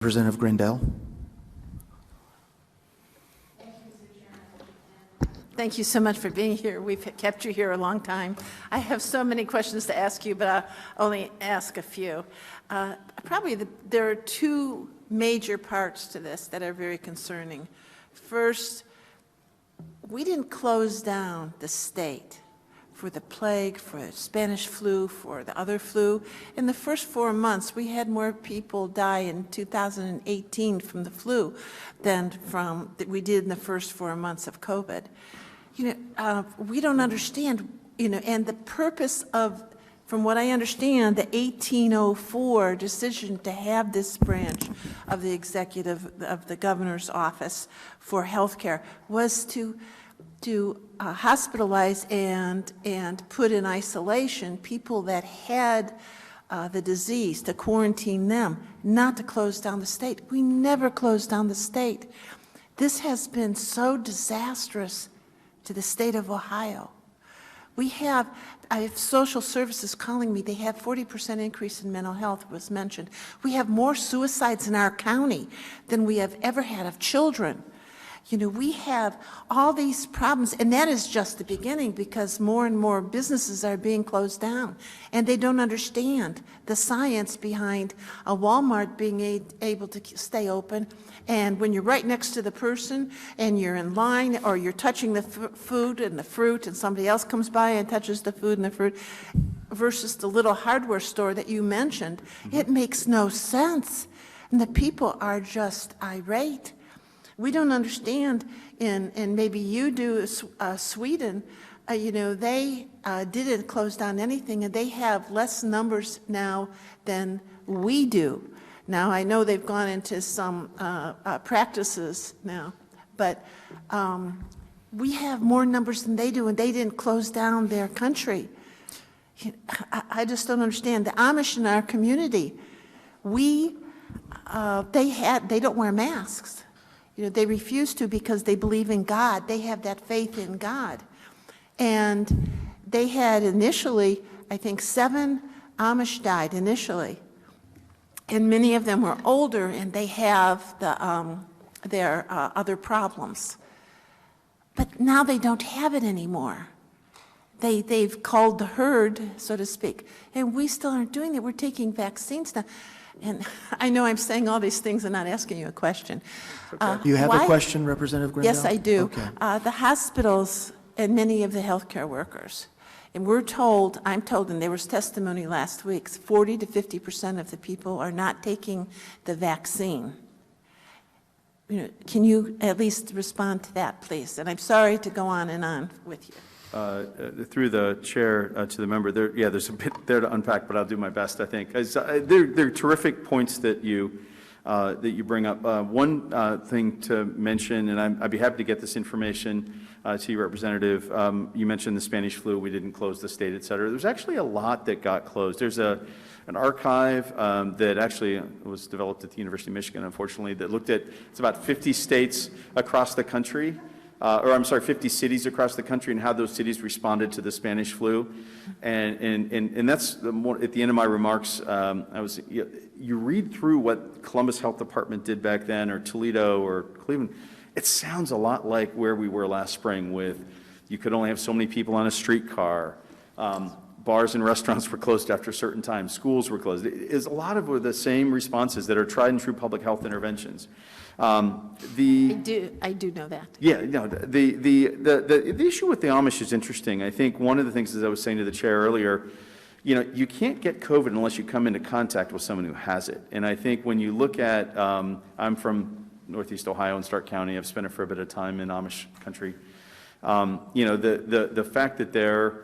Representative Grendell. Thank you so much for being here. We've kept you here a long time. I have so many questions to ask you, but I'll only ask a few. There are two major parts to this that are very concerning. First, we didn't close down the state for the plague, for the Spanish flu, for the other flu. In the first 4 months, we had more people die in 2018 from the flu than we did in the first 4 months of COVID. We don't understand, and the purpose of, from what I understand, the 1804 decision to have this branch of the executive, of the governor's office for healthcare was to hospitalize and put in isolation people that had the disease, to quarantine them, not to close down the state. We never closed down the state. This has been so disastrous to the state of Ohio. I have social services calling me. They have 40% increase in mental health was mentioned. We have more suicides in our county than we have ever had of children. We have all these problems, and that is just the beginning, because more and more businesses are being closed down, and they don't understand the science behind a Walmart being able to stay open. And when you're right next to the person and you're in line, or you're touching the food and the fruit, and somebody else comes by and touches the food and the fruit, versus the little hardware store that you mentioned, it makes no sense. And the people are just irate. We don't understand, and maybe you do, Sweden, they didn't close down anything, and they have less numbers now than we do. Now, I know they've gone into some practices now, but we have more numbers than they do, and they didn't close down their country. I just don't understand. The Amish in our community, they don't wear masks. They refuse to because they believe in God. They have that faith in God. And they had initially, I think 7 Amish died initially. And many of them were older, and they have their other problems. But now they don't have it anymore. They've culled the herd, so to speak. And we still aren't doing it. We're taking vaccines now. And I know I'm saying all these things and not asking you a question. You have a question, Representative Grendell? Yes, I do. Okay. The hospitals and many of the healthcare workers, and I'm told, and there was testimony last week, 40 to 50% of the people are not taking the vaccine. Can you at least respond to that, please? And I'm sorry to go on and on with you. Through the chair to the member, there's a bit there to unpack, but I'll do my best, I think. They're terrific points that you bring up. One thing to mention, and I'd be happy to get this information to you, Representative. You mentioned the Spanish flu. We didn't close the state, et cetera. There's actually a lot that got closed. There's an archive that actually was developed at the University of Michigan, unfortunately, that looked at, it's about 50 states across the country. 50 cities across the country, and how those cities responded to the Spanish flu. And that's at the end of my remarks. You read through what Columbus Health Department did back then, or Toledo, or Cleveland. It sounds a lot like where we were last spring, with you could only have so many people on a streetcar. Bars and restaurants were closed after a certain time. Schools were closed. It is a lot of the same responses that are tried and true public health interventions. I do know that. Yeah, no, the issue with the Amish is interesting. I think one of the things, as I was saying to the chair earlier, you can't get COVID unless you come into contact with someone who has it. And I think when you look at, I'm from Northeast Ohio in Stark County. I've spent a fair bit of time in Amish country. The fact that their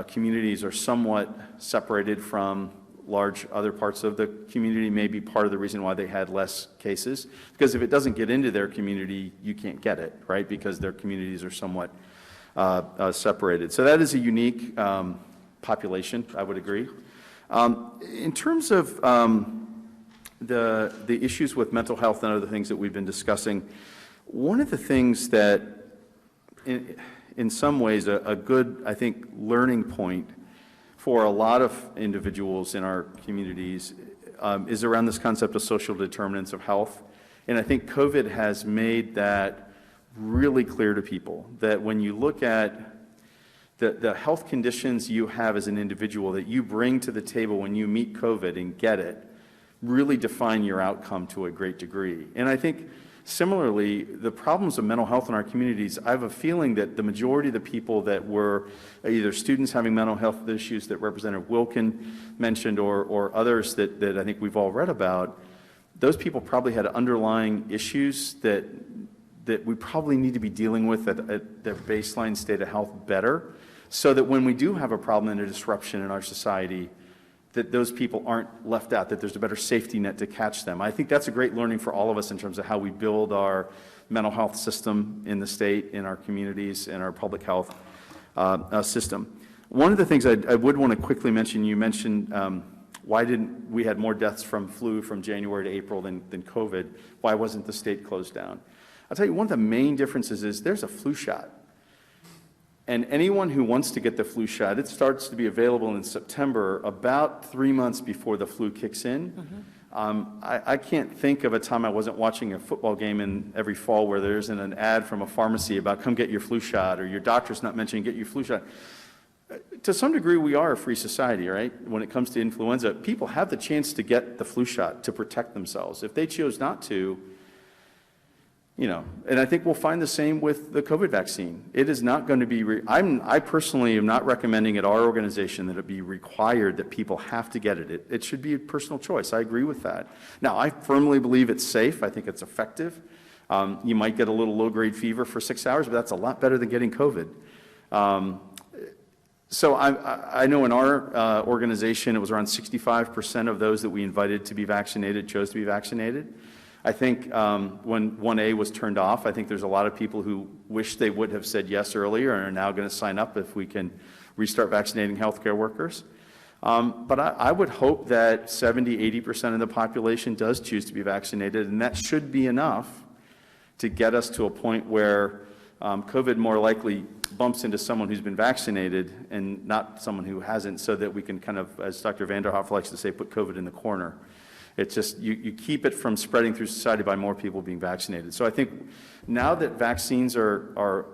communities are somewhat separated from large other parts of the community may be part of the reason why they had less cases. Because if it doesn't get into their community, you can't get it, right? Because their communities are somewhat separated. So that is a unique population, I would agree. In terms of the issues with mental health and other things that we've been discussing, one of the things that in some ways a good, I think, learning point for a lot of individuals in our communities is around this concept of social determinants of health. And I think COVID has made that really clear to people, that when you look at the health conditions you have as an individual that you bring to the table when you meet COVID and get it, really define your outcome to a great degree. And I think similarly, the problems of mental health in our communities, I have a feeling that the majority of the people that were either students having mental health issues that Representative Wilkin mentioned or others that I think we've all read about, those people probably had underlying issues that we probably need to be dealing with at their baseline state of health better, so that when we do have a problem and a disruption in our society, that those people aren't left out, that there's a better safety net to catch them. I think that's a great learning for all of us in terms of how we build our mental health system in the state, in our communities, in our public health system. One of the things I would want to quickly mention, you mentioned why didn't we had more deaths from flu from January to April than COVID? Why wasn't the state closed down? I'll tell you, one of the main differences is there's a flu shot. And anyone who wants to get the flu shot, it starts to be available in September, about 3 months before the flu kicks in. Mm-hmm. I can't think of a time I wasn't watching a football game in every fall where there isn't an ad from a pharmacy about come get your flu shot, or your doctor's not mentioning get your flu shot. To some degree, we are a free society, right? When it comes to influenza, people have the chance to get the flu shot to protect themselves. If they choose not to, and I think we'll find the same with the COVID vaccine. It is not going to be, I personally am not recommending at our organization that it be required that people have to get it. It should be a personal choice. I agree with that. Now, I firmly believe it's safe. I think it's effective. You might get a little low-grade fever for 6 hours, but that's a lot better than getting COVID. So I know in our organization, it was around 65% of those that we invited to be vaccinated chose to be vaccinated. I think when 1A was turned off, I think there's a lot of people who wish they would have said yes earlier and are now going to sign up if we can restart vaccinating healthcare workers. But I would hope that 70, 80% of the population does choose to be vaccinated, and that should be enough to get us to a point where COVID more likely bumps into someone who's been vaccinated and not someone who hasn't, so that we can kind of, as Dr. Vanderhoff likes to say, put COVID in the corner. It's just, you keep it from spreading through society by more people being vaccinated. So I think now that vaccines are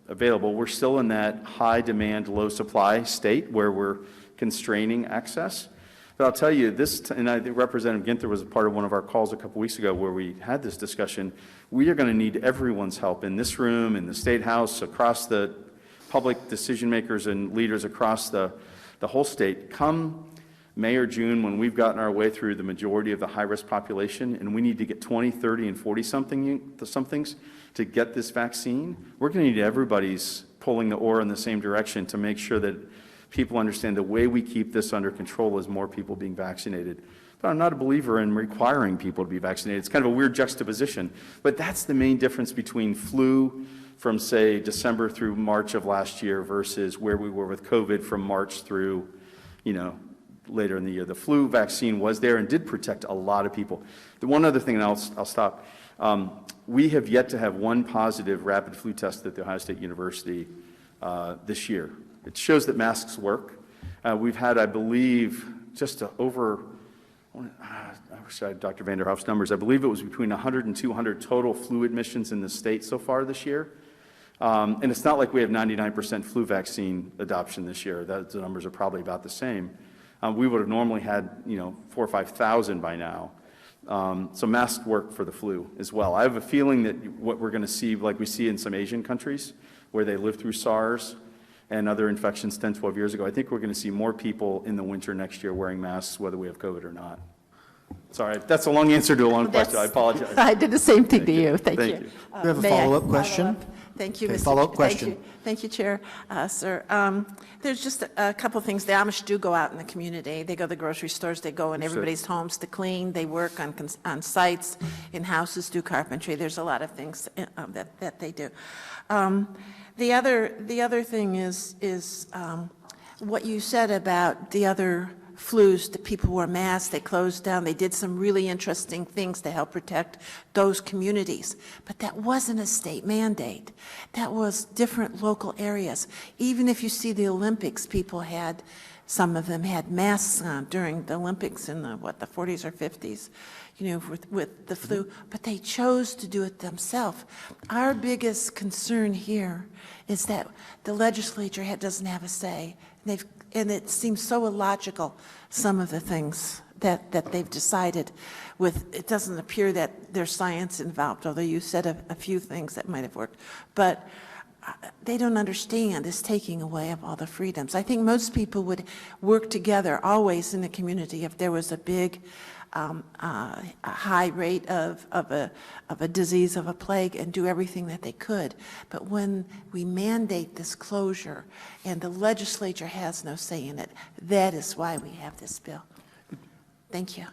available, we're still in that high demand, low supply state where we're constraining access. But I'll tell you this, and I think Representative Ginther was a part of one of our calls a couple weeks ago where we had this discussion. We are going to need everyone's help in this room, in the State House, across the public decision makers and leaders across the whole state. Come May or June, when we've gotten our way through the majority of the high-risk population, and we need to get 20, 30, and 40-somethings to get this vaccine, we're going to need everybody's pulling the oar in the same direction to make sure that people understand the way we keep this under control is more people being vaccinated. But I'm not a believer in requiring people to be vaccinated. It's kind of a weird juxtaposition. But that's the main difference between flu from, say, December through March of last year versus where we were with COVID from March through, later in the year. The flu vaccine was there and did protect a lot of people. The one other thing, and I'll stop, we have yet to have one positive rapid flu test at The Ohio State University this year. It shows that masks work. We've had, I believe, just over, I wish I had Dr. Vanderhoff's numbers, I believe it was between 100 and 200 total flu admissions in the state so far this year. And it's not like we have 99% flu vaccine adoption this year. The numbers are probably about the same. We would have normally had, 4,000 or 5,000 by now. So masks work for the flu as well. I have a feeling that what we're going to see, like we see in some Asian countries where they lived through SARS and other infections 10, 12 years ago, I think we're going to see more people in the winter next year wearing masks, whether we have COVID or not. Sorry, that's a long answer to a long question. I apologize. I did the same thing to you. Thank you. We have a follow-up question. Thank you, Okay, Mr. follow-up question. Thank you, Chair. Sir, there's just a couple of things. The Amish do go out in the community. They go to the grocery stores. They go in everybody's homes to clean. They work on sites, in houses, do carpentry. There's a lot of things that they do. The other thing is what you said about the other flus, the people wore masks, they closed down, they did some really interesting things to help protect those communities. But that wasn't a state mandate. That was different local areas. Even if you see the Olympics, people had Some of them had masks on during the Olympics in the 40s or 50s, you know, with the flu, but they chose to do it themselves. Our biggest concern here is that the legislature doesn't have a say. And it seems so illogical, some of the things that they've decided with, it doesn't appear that there's science involved, although you said a few things that might have worked. But they don't understand this taking away of all the freedoms. I think most people would work together always in the community if there was a big, a high rate of a disease, of a plague, and do everything that they could. But when we mandate this closure and the legislature has no say in it, that is why we have this bill. Thank you.